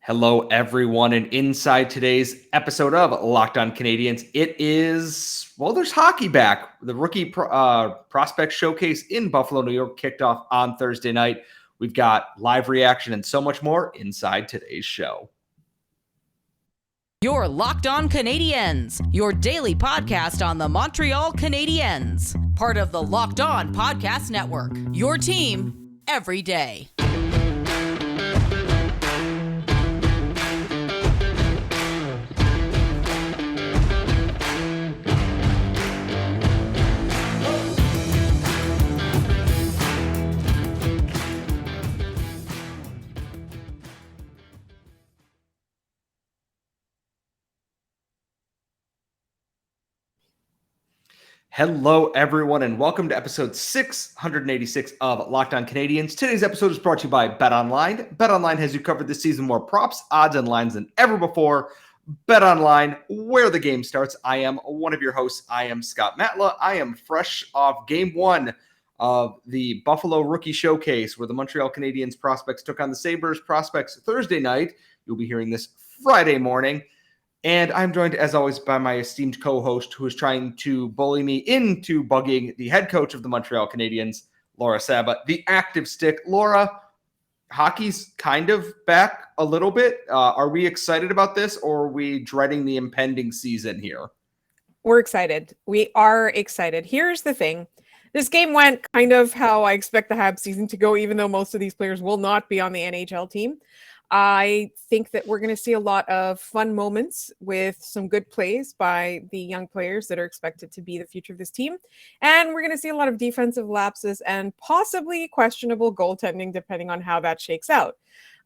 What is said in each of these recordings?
Hello, everyone, and inside today's episode of Locked On Canadiens, it is, there's hockey back. The rookie prospect showcase in Buffalo, New York kicked off on Thursday night. We've got live reaction and so much more inside today's show. You're Locked On Canadiens, your daily podcast on the Montreal Canadiens, part of the Locked On Podcast Network, your team every day. Hello, everyone, and welcome to episode 686 of Locked On Canadiens. Today's episode is brought to you by BetOnline. BetOnline has you covered this season, more props, odds, and lines than ever before. BetOnline, where the game starts. I am one of your hosts. I am Scott Matla. I am fresh off game one of the Buffalo Rookie Showcase, where the Montreal Canadiens prospects took on the Sabres prospects Thursday night. You'll be hearing this Friday morning. And I'm joined, as always, by my esteemed co-host who is trying to bully me into bugging the head coach of the Montreal Canadiens, Laura Saba, the active stick. Laura, hockey's kind of back a little bit. Are we excited about this, or are we dreading the impending season here? We're excited. We are excited. Here's the thing. This game went kind of how I expect the Habs season to go, even though most of these players will not be on the NHL team. I think that we're going to see a lot of fun moments with some good plays by the young players that are expected to be the future of this team. And we're going to see a lot of defensive lapses and possibly questionable goaltending, depending on how that shakes out.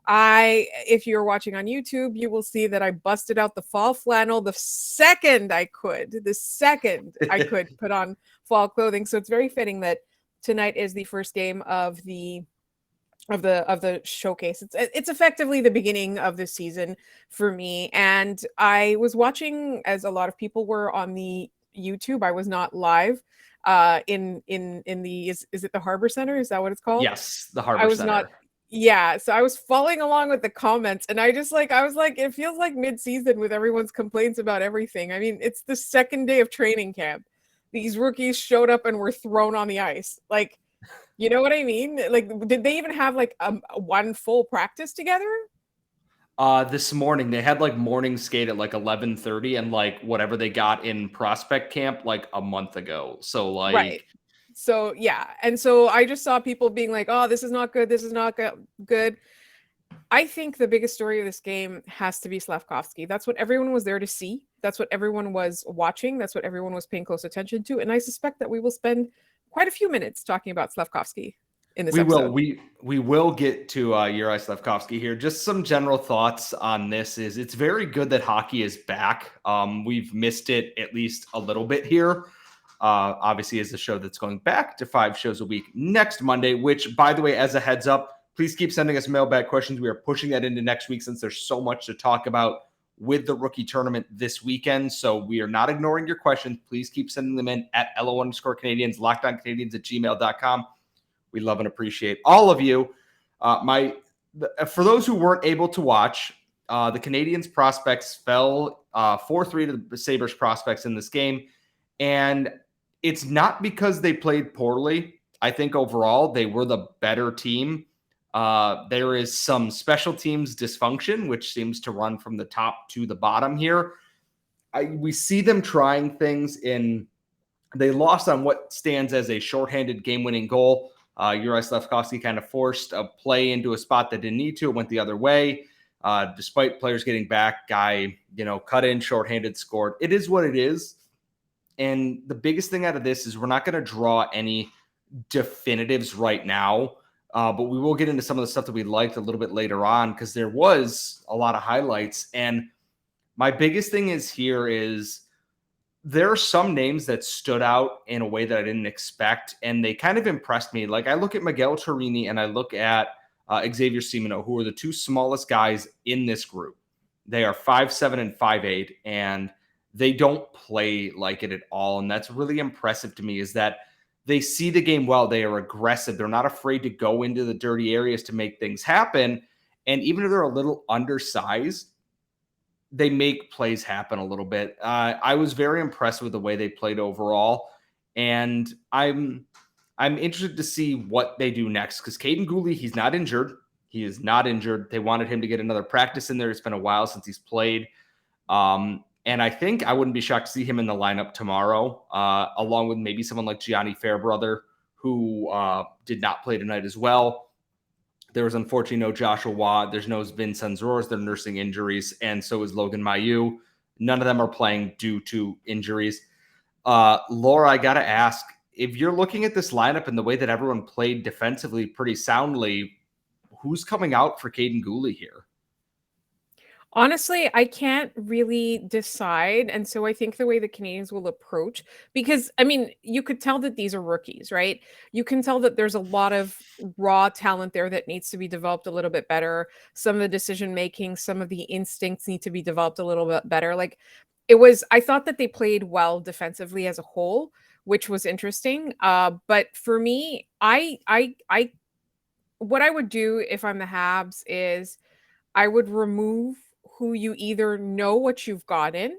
If you're watching on YouTube, you will see that I busted out the fall flannel the second I could put on fall clothing. So it's very fitting that tonight is the first game of the showcase. It's effectively the beginning of the season for me. And I was watching, as a lot of people were on the YouTube. I was not live in the is it the Harborcenter? Is that what it's called? Yes, the Harborcenter. Yeah, so I was following along with the comments, and I was like, it feels like mid-season with everyone's complaints about everything. I mean, it's the second day of training camp. These rookies showed up and were thrown on the ice. Like, you know what I mean? Like, did they even have like one full practice together? This morning they had like morning skate at like 11:30, and like whatever they got in prospect camp like a month ago. So like, right. So yeah, and so I just saw people being like, "Oh, this is not good. This is not good." I think the biggest story of this game has to be Slafkovsky. That's what everyone was there to see. That's what everyone was watching. That's what everyone was paying close attention to. And I suspect that we will spend quite a few minutes talking about Slafkovsky in this episode. We will get to Juraj Slafkovsky here. Just some general thoughts on this is it's very good that hockey is back. We've missed it at least a little bit here. Obviously, as a show that's going back to 5 shows a week next Monday, which, by the way, as a heads up, please keep sending us mailbag questions. We are pushing that into next week since there's so much to talk about with the rookie tournament this weekend. So we are not ignoring your questions. Please keep sending them in at LO_Canadiens, LockedOnCanadiens@gmail.com. We love and appreciate all of you. For those who weren't able to watch, the Canadiens prospects fell 4-3 to the Sabres prospects in this game. And it's not because they played poorly. I think overall they were the better team. There is some special teams dysfunction, which seems to run from the top to the bottom here. We see them trying things they lost on what stands as a shorthanded game-winning goal. Juraj Slafkovsky kind of forced a play into a spot that didn't need to. It went the other way. Despite players getting back, guy, cut in, shorthanded, scored. It is what it is. And the biggest thing out of this is we're not going to draw any definitives right now. But we will get into some of the stuff that we liked a little bit later on, because there was a lot of highlights. And my biggest thing is there are some names that stood out in a way that I didn't expect, and they kind of impressed me. Like, I look at Miguel Turini and I look at Xavier Simoneau, who are the two smallest guys in this group. They are 5'7" and 5'8", and they don't play like it at all. And that's really impressive to me, is that they see the game well. They are aggressive. They're not afraid to go into the dirty areas to make things happen. And even if they're a little undersized, they make plays happen a little bit. I was very impressed with the way they played overall. And I'm interested to see what they do next, because Caden Gooley, he's not injured. He is not injured. They wanted him to get another practice in there. It's been a while since he's played. And I think I wouldn't be shocked to see him in the lineup tomorrow, along with maybe someone like Gianni Fairbrother, who did not play tonight as well. There was unfortunately no Joshua Watt. There's no Vincent Roars. They're nursing injuries. And so is Logan Mailloux. None of them are playing due to injuries. Laura, I got to ask, if you're looking at this lineup and the way that everyone played defensively pretty soundly, who's coming out for Caden Gooley here? Honestly, I can't really decide. And so I think the way the Canadians will approach, because I mean, you could tell that these are rookies, right? You can tell that there's a lot of raw talent there that needs to be developed a little bit better. Some of the decision making, some of the instincts need to be developed a little bit better. Like I thought that they played well defensively as a whole, which was interesting. But for me, what I would do if I'm the Habs is I would remove who you either know what you've gotten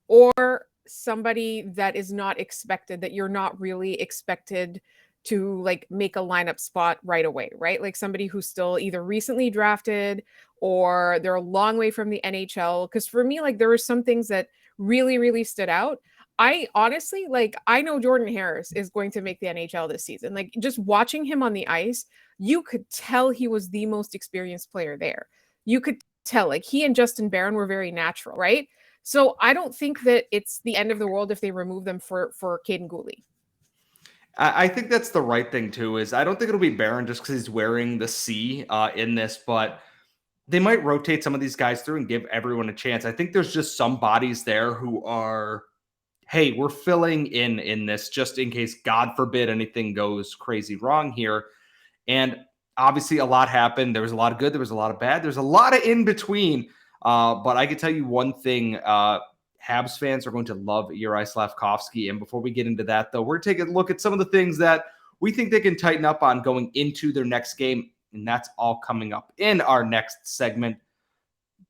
or somebody that is not expected, that you're not really expected to like make a lineup spot right away, right? Like somebody who's still either recently drafted or they're a long way from the NHL. Because for me, like there were some things that really, really stood out. I honestly, like, I know Jordan Harris is going to make the NHL this season. Like just watching him on the ice, you could tell he was the most experienced player there. You could tell, like, he and Justin Barron were very natural, right? So I don't think that it's the end of the world if they remove them for Caden Gooley. I think that's the right thing too. Is I don't think it'll be Barron just because he's wearing the C in this, but they might rotate some of these guys through and give everyone a chance. I think there's just some bodies there who are, hey, we're filling in this just in case, God forbid, anything goes crazy wrong here. And obviously a lot happened. There was a lot of good. There was a lot of bad. There's a lot of in between. But I can tell you one thing, Habs fans are going to love Juraj Slafkovsky. And before we get into that, though, we're taking a look at some of the things that we think they can tighten up on going into their next game. And that's all coming up in our next segment.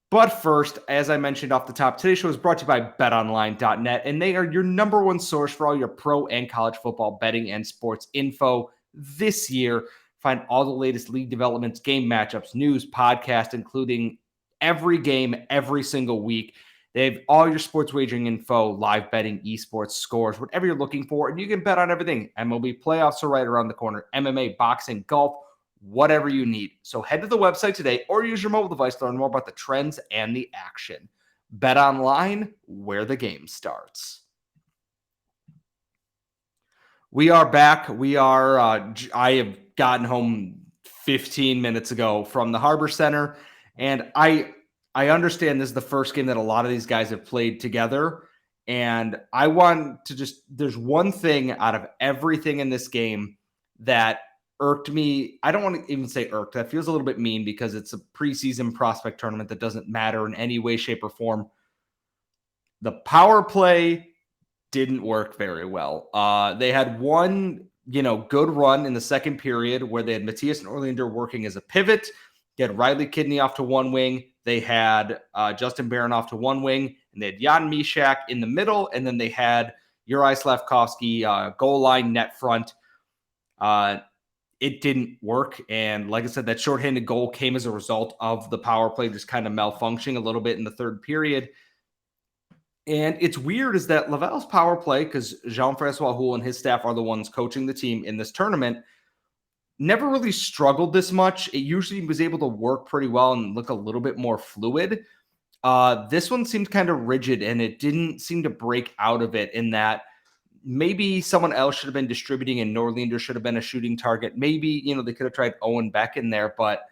But first, as I mentioned off the top, today's show is brought to you by BetOnline.net, and they are your number one source for all your pro and college football betting and sports info this year. Find all the latest league developments, game matchups, news, podcast, including every game, every single week. They have all your sports wagering info, live betting, esports, scores, whatever you're looking for, and you can bet on everything. MLB playoffs are right around the corner, MMA, boxing, golf, whatever you need. So head to the website today or use your mobile device to learn more about the trends and the action. Bet online, where the game starts. We are back. I have gotten home 15 minutes ago from the Harborcenter, and I understand this is the first game that a lot of these guys have played together. And I want to there's one thing out of everything in this game that irked me. I don't want to even say irked. That feels a little bit mean because it's a preseason prospect tournament that doesn't matter in any way, shape, or form. The power play didn't work very well. They had one, good run in the second period where they had Matthias Norlinder working as a pivot. They had Riley Kidney off to one wing. They had Justin Barron off to one wing, and they had Jan Mysak in the middle, and then they had Juraj Slafkovsky goal line net front. It didn't work, and like I said, that shorthanded goal came as a result of the power play just kind of malfunctioning a little bit in the third period. And it's weird is that Laval's power play, because Jean-Francois Houle and his staff are the ones coaching the team in this tournament, never really struggled this much. It usually was able to work pretty well and look a little bit more fluid. This one seemed kind of rigid, and it didn't seem to break out of it in that maybe someone else should have been distributing and Norlinder should have been a shooting target. Maybe, they could have tried Owen Beck in there, but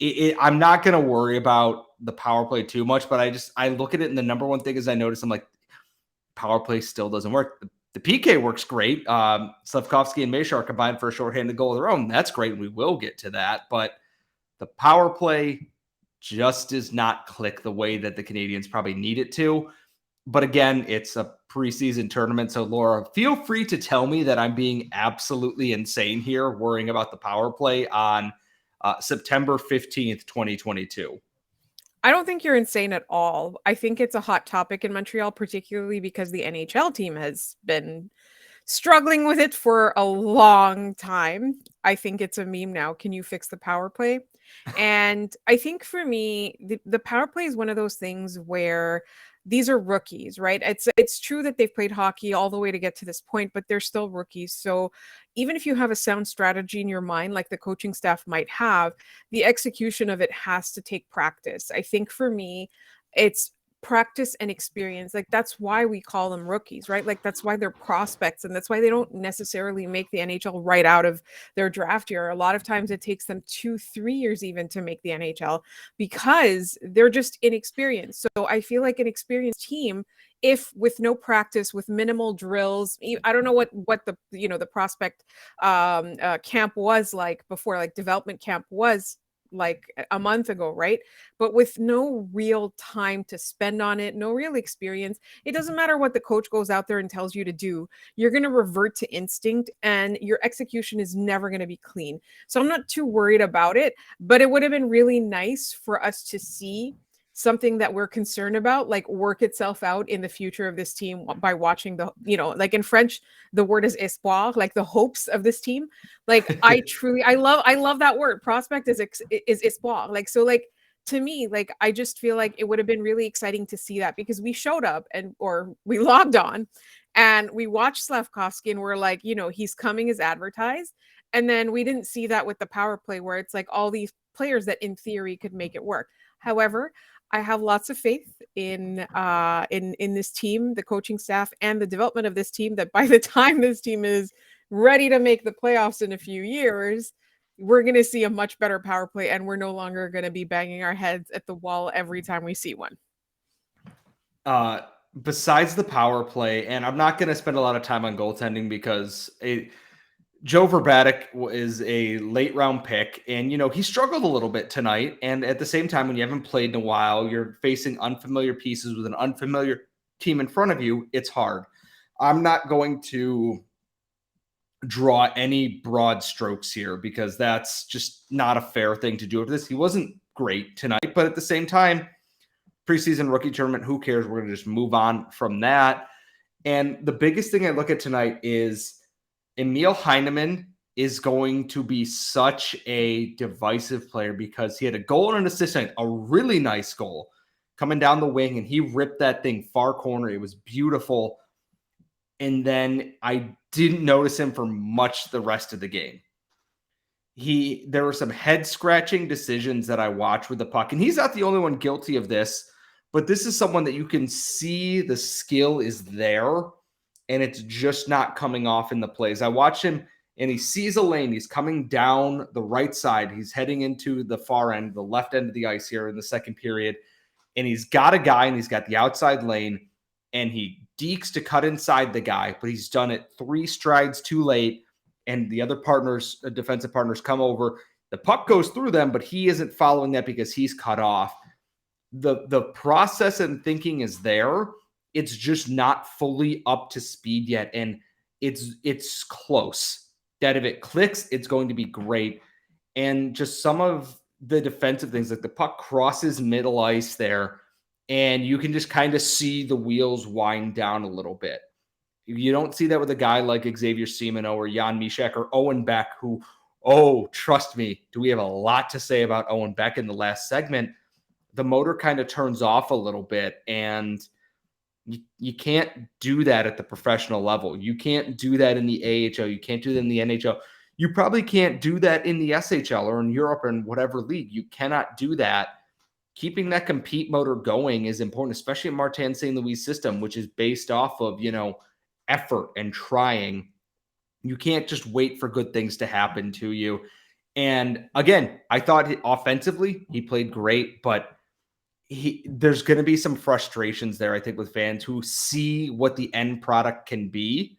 I'm not going to worry about the power play too much, but I look at it, and the number one thing is I notice I'm like, power play still doesn't work. The PK works great. Slafkovsky and Mesar combined for a shorthanded goal of their own. That's great. We will get to that, but the power play just does not click the way that the Canadiens probably need it to. But again, it's a preseason tournament. So Laura, feel free to tell me that I'm being absolutely insane here, worrying about the power play on September 15th, 2022. I don't think you're insane at all. I think it's a hot topic in Montreal, particularly because the NHL team has been struggling with it for a long time. I think it's a meme now. Can you fix the power play? And I think for me, the power play is one of those things where these are rookies, right? It's true that they've played hockey all the way to get to this point, but they're still rookies. So even if you have a sound strategy in your mind, like the coaching staff might have, the execution of it has to take practice. I think for me, it's practice and experience. Like that's why we call them rookies, right? Like that's why they're prospects, and that's why they don't necessarily make the NHL right out of their draft year. A lot of times it takes them 2-3 years even to make the NHL because they're just inexperienced. So I feel like an experienced team, if with no practice, with minimal drills, I don't know what the the prospect camp was like before, like development camp was like a month ago, right? But with no real time to spend on it, no real experience, it doesn't matter what the coach goes out there and tells you to do. You're going to revert to instinct and your execution is never going to be clean. So I'm not too worried about it, but it would have been really nice for us to see something that we're concerned about like work itself out in the future of this team by watching the, like in French the word is espoir, like the hopes of this team. Like I love that word. Prospect is espoir. Like, so like to me, like I just feel like it would have been really exciting to see that, because we showed up or we logged on and we watched Slafkovsky and we're like, he's coming as advertised. And then we didn't see that with the power play where it's like all these players that in theory could make it work. However, I have lots of faith in this team, the coaching staff, and the development of this team, that by the time this team is ready to make the playoffs in a few years, we're going to see a much better power play, and we're no longer going to be banging our heads at the wall every time we see one. Besides the power play, and I'm not going to spend a lot of time on goaltending because Joe Verbatic is a late round pick, and he struggled a little bit tonight. And at the same time, when you haven't played in a while, you're facing unfamiliar pieces with an unfamiliar team in front of you. It's hard. I'm not going to draw any broad strokes here because that's just not a fair thing to do with this. He wasn't great tonight, but at the same time, preseason rookie tournament, who cares? We're going to just move on from that. And the biggest thing I look at tonight is Emil Heineman is going to be such a divisive player because he had a goal and an assist, a really nice goal coming down the wing, and he ripped that thing far corner. It was beautiful. And then I didn't notice him for much the rest of the game. There were some head scratching decisions that I watched with the puck, and he's not the only one guilty of this, but this is someone that you can see the skill is there, and it's just not coming off in the plays. I watch him, and he sees a lane. He's coming down the right side. He's heading into the far end, the left end of the ice here in the second period, and he's got a guy, and he's got the outside lane, and he dekes to cut inside the guy, but he's done it 3 strides too late, and the other partners, defensive partners, come over. The puck goes through them, but he isn't following that because he's cut off. The process and thinking is there. It's just not fully up to speed yet, and it's close. That if it clicks, it's going to be great. And just some of the defensive things, like the puck crosses middle ice there, and you can just kind of see the wheels wind down a little bit. You don't see that with a guy like Xavier Simoneau or Jan Mysak or Owen Beck, who, trust me, do we have a lot to say about Owen Beck in the last segment? The motor kind of turns off a little bit, and you can't do that at the professional level. You can't do that in the AHL. You can't do that in the NHL. You probably can't do that in the SHL or in Europe or in whatever league. You cannot do that. Keeping that compete motor going is important, especially in Martin St. Louis system, which is based off of, effort and trying. You can't just wait for good things to happen to you. And again, I thought offensively he played great, but there's going to be some frustrations there, I think, with fans who see what the end product can be,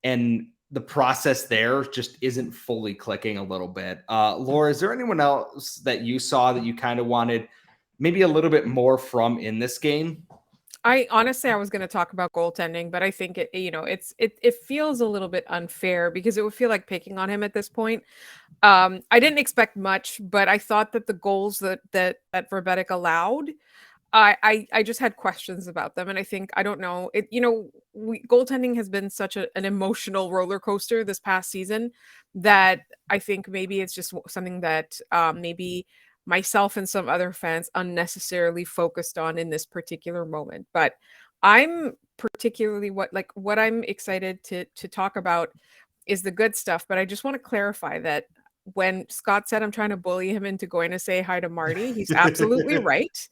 and the process there just isn't fully clicking a little bit. Laura, is there anyone else that you saw that you kind of wanted maybe a little bit more from in this game? I honestly, I was going to talk about goaltending, but I think it feels a little bit unfair because it would feel like picking on him at this point. I didn't expect much, but I thought that the goals that Verbeek allowed, I just had questions about them, and I think I don't know it. Goaltending has been such an emotional roller coaster this past season that I think maybe it's just something that maybe myself and some other fans unnecessarily focused on in this particular moment. But I'm particularly what I'm excited to talk about is the good stuff. But I just want to clarify that when Scott said I'm trying to bully him into going to say hi to Marty, he's absolutely right.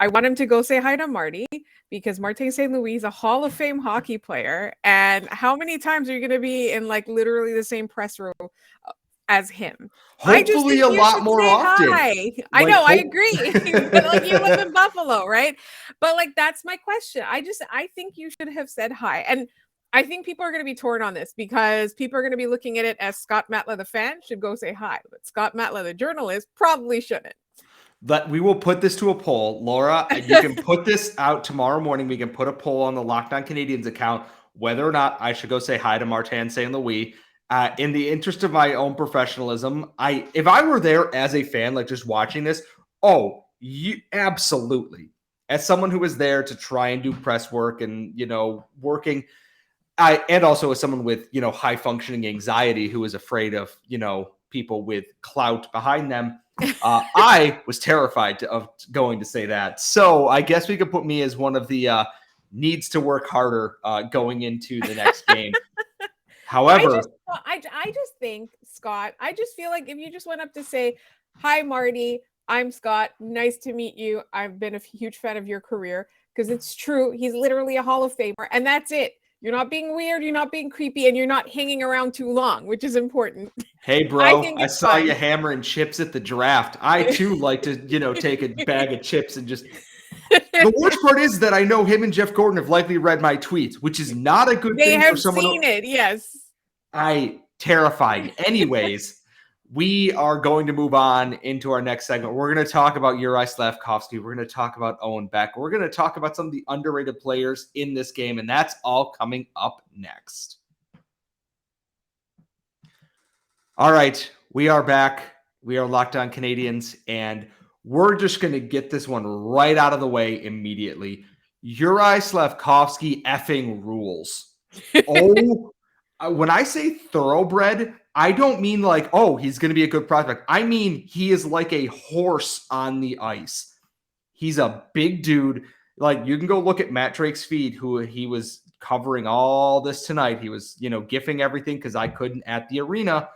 I want him to go say hi to Marty because Martin St. Louis is a Hall of Fame hockey player. And how many times are you going to be in like literally the same press row as him? I just Hopefully think a you lot should more say often. hi. I know, I agree. But like you live in Buffalo, right? But like that's my question. I think you should have said hi. And I think people are going to be torn on this because people are going to be looking at it as Scott Matla, the fan, should go say hi. But Scott Matla, the journalist, probably shouldn't. But we will put this to a poll. Laura, you can put this out tomorrow morning. We can put a poll on the Locked On Canadiens account whether or not I should go say hi to Martin St. Louis. In the interest of my own professionalism, if I were there as a fan, like just watching this, you absolutely. As someone who was there to try and do press work and working, and also as someone with high functioning anxiety who is afraid of people with clout behind them. I was terrified of going to say that. So I guess we could put me as one of the needs to work harder going into the next game. However, I just think, Scott, I just feel like if you just went up to say, hi, Marty, I'm Scott. Nice to meet you. I've been a huge fan of your career because it's true. He's literally a Hall of Famer. And that's it. You're not being weird. You're not being creepy. And you're not hanging around too long, which is important. Hey, bro, I saw you hammering chips at the draft. I, too, like to, take a bag of chips and just... The worst part is that I know him and Jeff Gordon have likely read my tweets, which is not a good thing for someone. They have seen it, yes. Terrified. Anyways, we are going to move on into our next segment. We're going to talk about Juraj Slafkovsky. We're going to talk about Owen Beck. We're going to talk about some of the underrated players in this game, and that's all coming up next. All right, we are back. We are Locked On Canadiens, and we're just going to get this one right out of the way immediately. Juraj Slafkovsky effing rules. When I say thoroughbred, I don't mean like, he's going to be a good prospect. I mean, he is like a horse on the ice. He's a big dude. Like, you can go look at Matt Drake's feed, who he was covering all this tonight. He was, gifting everything because I couldn't at the arena.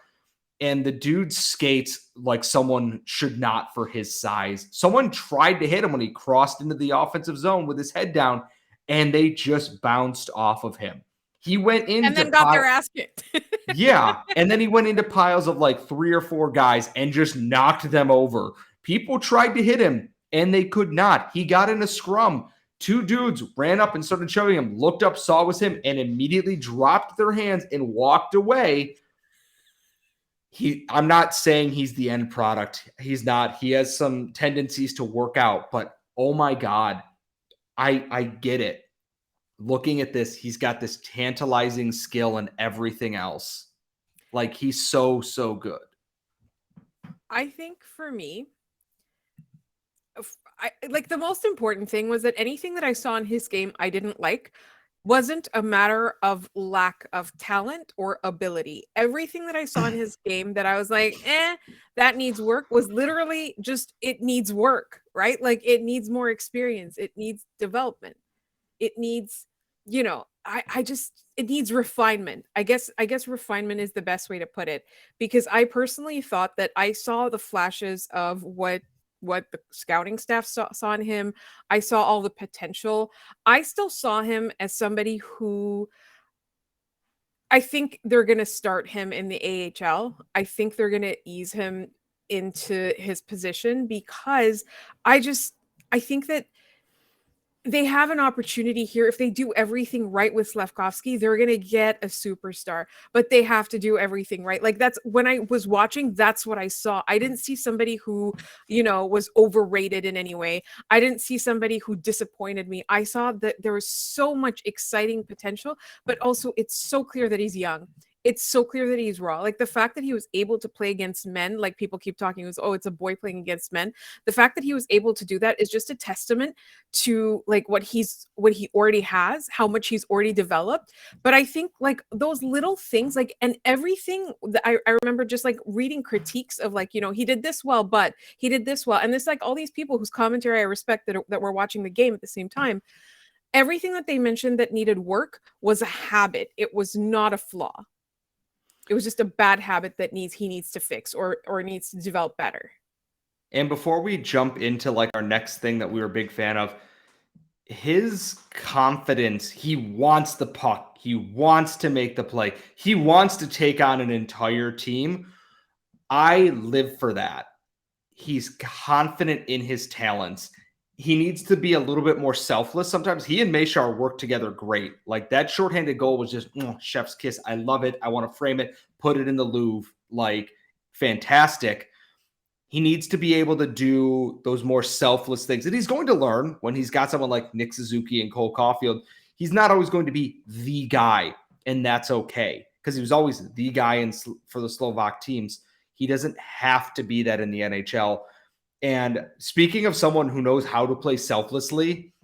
And the dude skates like someone should not for his size. Someone tried to hit him when he crossed into the offensive zone with his head down, and they just bounced off of him. He went into and then got their ass kicked. Yeah. And then he went into piles of like 3 or 4 guys and just knocked them over. People tried to hit him and they could not. He got in a scrum. 2 dudes ran up and started shoving him, looked up, saw it was him, and immediately dropped their hands and walked away. I'm not saying he's the end product. He's not. He has some tendencies to work out, but oh my God, I get it. Looking at this, he's got this tantalizing skill and everything else. Like, he's so, so good. I think for me, the most important thing was that anything that I saw in his game I didn't like wasn't a matter of lack of talent or ability. Everything that I saw in his game that I was like, that needs work was literally just, it needs work, right? Like, it needs more experience. It needs development. It needs, it needs refinement. I guess refinement is the best way to put it, because I personally thought that I saw the flashes of what the scouting staff saw in him. I saw all the potential. I still saw him as somebody who I think they're going to start him in the AHL. I think they're going to ease him into his position because I think that they have an opportunity here. If they do everything right with Slafkovsky, they're going to get a superstar, but they have to do everything right. Like, that's when I was watching, that's what I saw. I didn't see somebody who, was overrated in any way. I didn't see somebody who disappointed me. I saw that there was so much exciting potential, but also it's so clear that he's young. It's so clear that he's raw. Like, the fact that he was able to play against men, like people keep talking, was, oh, it's a boy playing against men. The fact that he was able to do that is just a testament to like what he already has, how much he's already developed. But I think like those little things, like, and everything that I remember just like reading critiques of like, he did this well, but he did this well. And this, like, all these people whose commentary I respect that were watching the game at the same time, everything that they mentioned that needed work was a habit. It was not a flaw. It was just a bad habit that he needs to fix or needs to develop better. And before we jump into like our next thing that we were a big fan of, his confidence, he wants the puck. He wants to make the play. He wants to take on an entire team. I live for that. He's confident in his talents. He needs to be a little bit more selfless. Sometimes he and Mesar work together great. Like, that shorthanded goal was just chef's kiss. I love it. I want to frame it, put it in the Louvre. Like, fantastic. He needs to be able to do those more selfless things. And he's going to learn when he's got someone like Nick Suzuki and Cole Caulfield. He's not always going to be the guy, and that's okay, because he was always the guy for the Slovak teams. He doesn't have to be that in the NHL. And speaking of someone who knows how to play selflessly,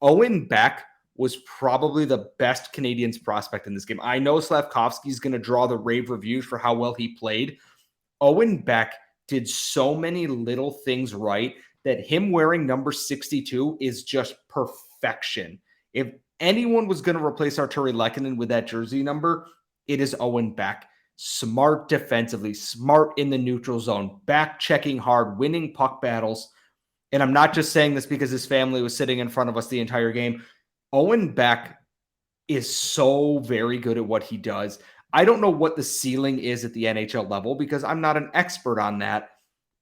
Owen Beck was probably the best Canadiens prospect in this game. I know Slafkovsky is going to draw the rave reviews for how well he played. Owen Beck did so many little things right that him wearing number 62 is just perfection. If anyone was going to replace Artturi Lehkonen with that jersey number, it is Owen Beck. Smart defensively, smart in the neutral zone, back checking hard, winning puck battles. And I'm not just saying this because his family was sitting in front of us the entire game. Owen Beck is so very good at what he does. I don't know what the ceiling is at the NHL level because I'm not an expert on that,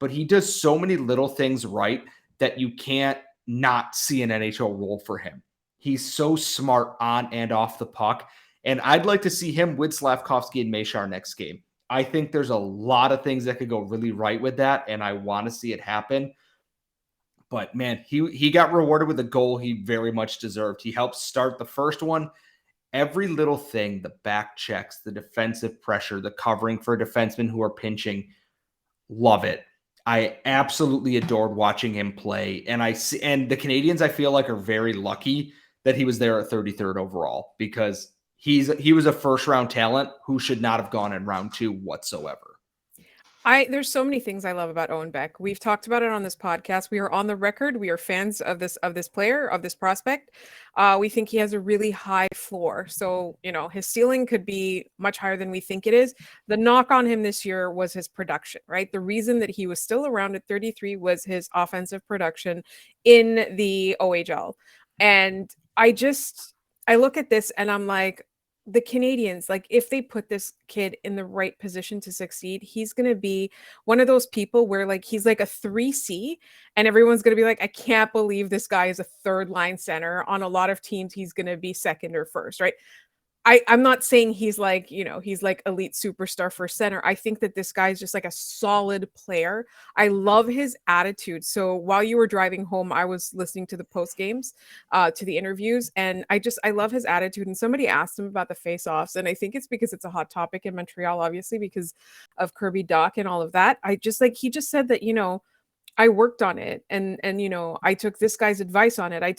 but he does so many little things right that you can't not see an NHL role for him. He's so smart on and off the puck. And I'd like to see him with Slafkovsky and Mesar next game. I think there's a lot of things that could go really right with that, and I want to see it happen. But, man, he got rewarded with a goal he very much deserved. He helped start the first one. Every little thing, the back checks, the defensive pressure, the covering for defensemen who are pinching, love it. I absolutely adored watching him play. And the Canadiens, I feel like, are very lucky that he was there at 33rd overall, because he was a first-round talent who should not have gone in round 2 whatsoever. There's so many things I love about Owen Beck. We've talked about it on this podcast. We are on the record. We are fans of this player, of this prospect. We think he has a really high floor. So, his ceiling could be much higher than we think it is. The knock on him this year was his production, right? The reason that he was still around at 33 was his offensive production in the OHL. And I look at this and I'm like, the Canadiens, like, if they put this kid in the right position to succeed, he's going to be one of those people where, like, he's like a 3C and everyone's going to be like, I can't believe this guy is a third line center. On a lot of teams, he's going to be second or first, right? I'm not saying he's like, he's like elite superstar for center. I think that this guy's just like a solid player. I love his attitude. So while you were driving home, I was listening to the post games, to the interviews, and I love his attitude. And somebody asked him about the face-offs, and I think it's because it's a hot topic in Montreal, obviously, because of Kirby Dach and all of that. He just said that, I worked on it and I took this guy's advice on it. I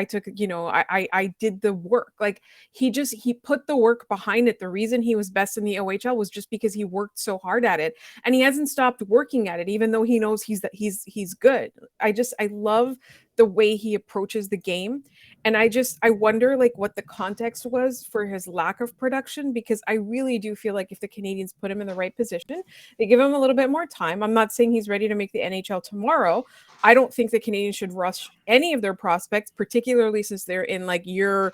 took, I did the work. Like, he put the work behind it. The reason he was best in the OHL was just because he worked so hard at it, and he hasn't stopped working at it, even though he knows he's good. I love the way he approaches the game. And I wonder, like, what the context was for his lack of production, because I really do feel like if the Canadiens put him in the right position, they give him a little bit more time. I'm not saying he's ready to make the NHL tomorrow. I don't think the Canadiens should rush any of their prospects, particularly since they're in like year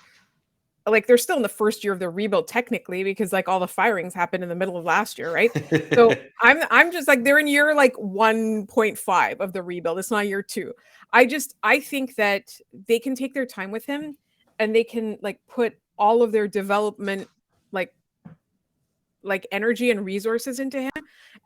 like they're still in the first year of the rebuild technically, because like all the firings happened in the middle of last year, right? So I'm just like, they're in year like 1.5 of the rebuild. It's not year 2. I think that they can take their time with him, and they can like put all of their development like energy and resources into him,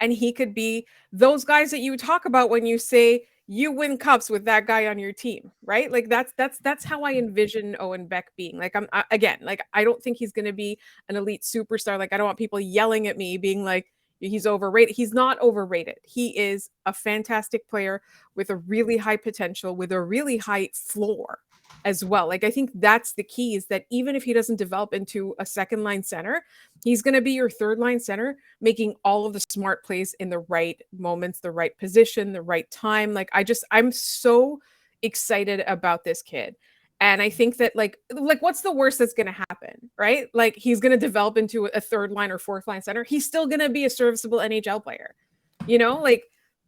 and he could be those guys that you talk about when you say you win cups with that guy on your team, right? Like that's how I envision Owen Beck being. Like again, like I don't think he's going to be an elite superstar. Like I don't want people yelling at me being like he's overrated. He's not overrated. He is a fantastic player with a really high potential, with a really high floor as well. Like I think that's the key, is that even if he doesn't develop into a second line center, he's going to be your third line center, making all of the smart plays in the right moments, the right position, the right time. Like I'm so excited about this kid. And I think that like what's the worst that's going to happen, right? Like he's going to develop into a third line or fourth line center. He's still going to be a serviceable NHL player. You know, like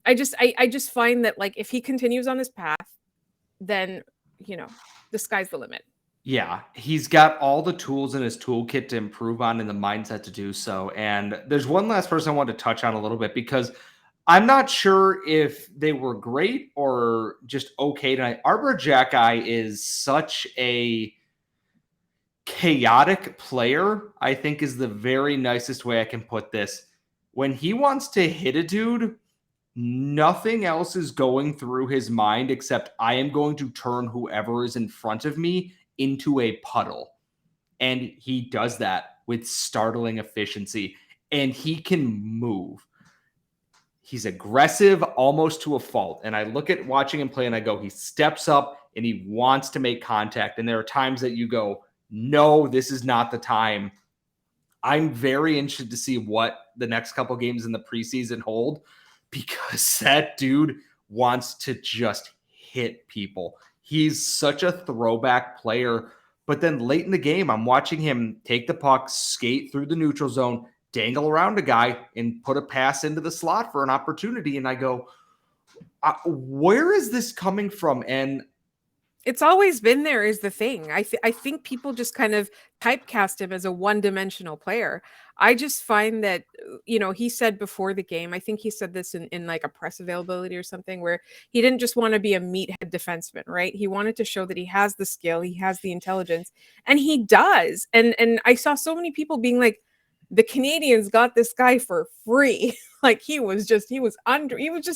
I just find that like if he continues on this path, then, you know, the sky's the limit. Yeah, he's got all the tools in his toolkit to improve on and the mindset to do so. And there's one last person I want to touch on a little bit, because I'm not sure if they were great or just okay tonight. Arbor Xhekaj is such a chaotic player, I think is the very nicest way I can put this. When he wants to hit a dude, nothing else is going through his mind except I am going to turn whoever is in front of me into a puddle. And he does that with startling efficiency, and he can move. He's aggressive almost to a fault. And I look at watching him play and I go, he steps up and he wants to make contact. And there are times that you go, no, this is not the time. I'm very interested to see what the next couple games in the preseason hold, because that dude wants to just hit people. He's such a throwback player. But then late in the game, I'm watching him take the puck, skate through the neutral zone, dangle around a guy, and put a pass into the slot for an opportunity. And I go, where is this coming from? And it's always been there, is the thing. I think people just kind of typecast him as a one-dimensional player. I just find that, you know, he said before the game, I think he said this in like a press availability or something, where he didn't just want to be a meathead defenseman, right? He wanted to show that he has the skill, he has the intelligence, and he does. And I saw so many people being like, the Canadiens got this guy for free. Like he was just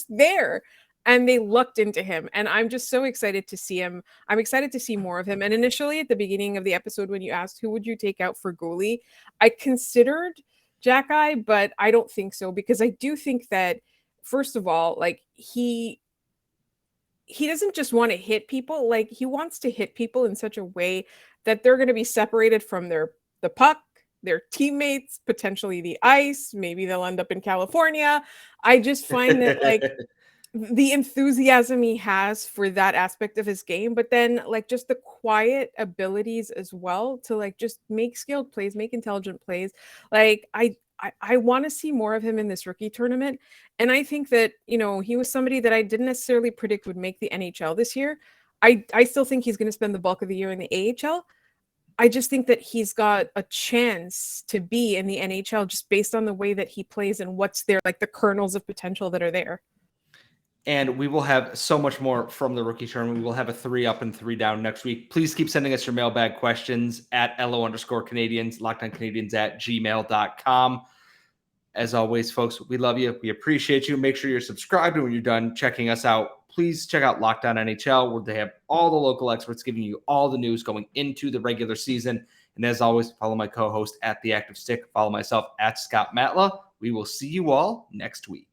there. And they looked into him, and I'm just so excited to see him. I'm excited to see more of him. And initially at the beginning of the episode, when you asked who would you take out for goalie, I considered Xhekaj, but I don't think so, because I do think that, first of all, like he doesn't just want to hit people. Like he wants to hit people in such a way that they're going to be separated from the puck, their teammates, potentially the ice. Maybe they'll end up in California. I just find that like the enthusiasm he has for that aspect of his game, but then like just the quiet abilities as well to like just make skilled plays, make intelligent plays. Like I want to see more of him in this rookie tournament. And I think that, you know, he was somebody that I didn't necessarily predict would make the NHL this year. I still think he's going to spend the bulk of the year in the AHL. I just think that he's got a chance to be in the NHL just based on the way that he plays and what's there, like the kernels of potential that are there. And we will have so much more from the rookie tournament. We will have a 3 up and 3 down next week. Please keep sending us your mailbag questions at LO_Canadiens, LockedOnCanadiens@gmail.com. As always, folks, we love you. We appreciate you. Make sure you're subscribed. And when you're done checking us out, please check out Locked On NHL, where they have all the local experts giving you all the news going into the regular season. And as always, follow my co-host at The Active Stick. Follow myself at Scott Matla. We will see you all next week.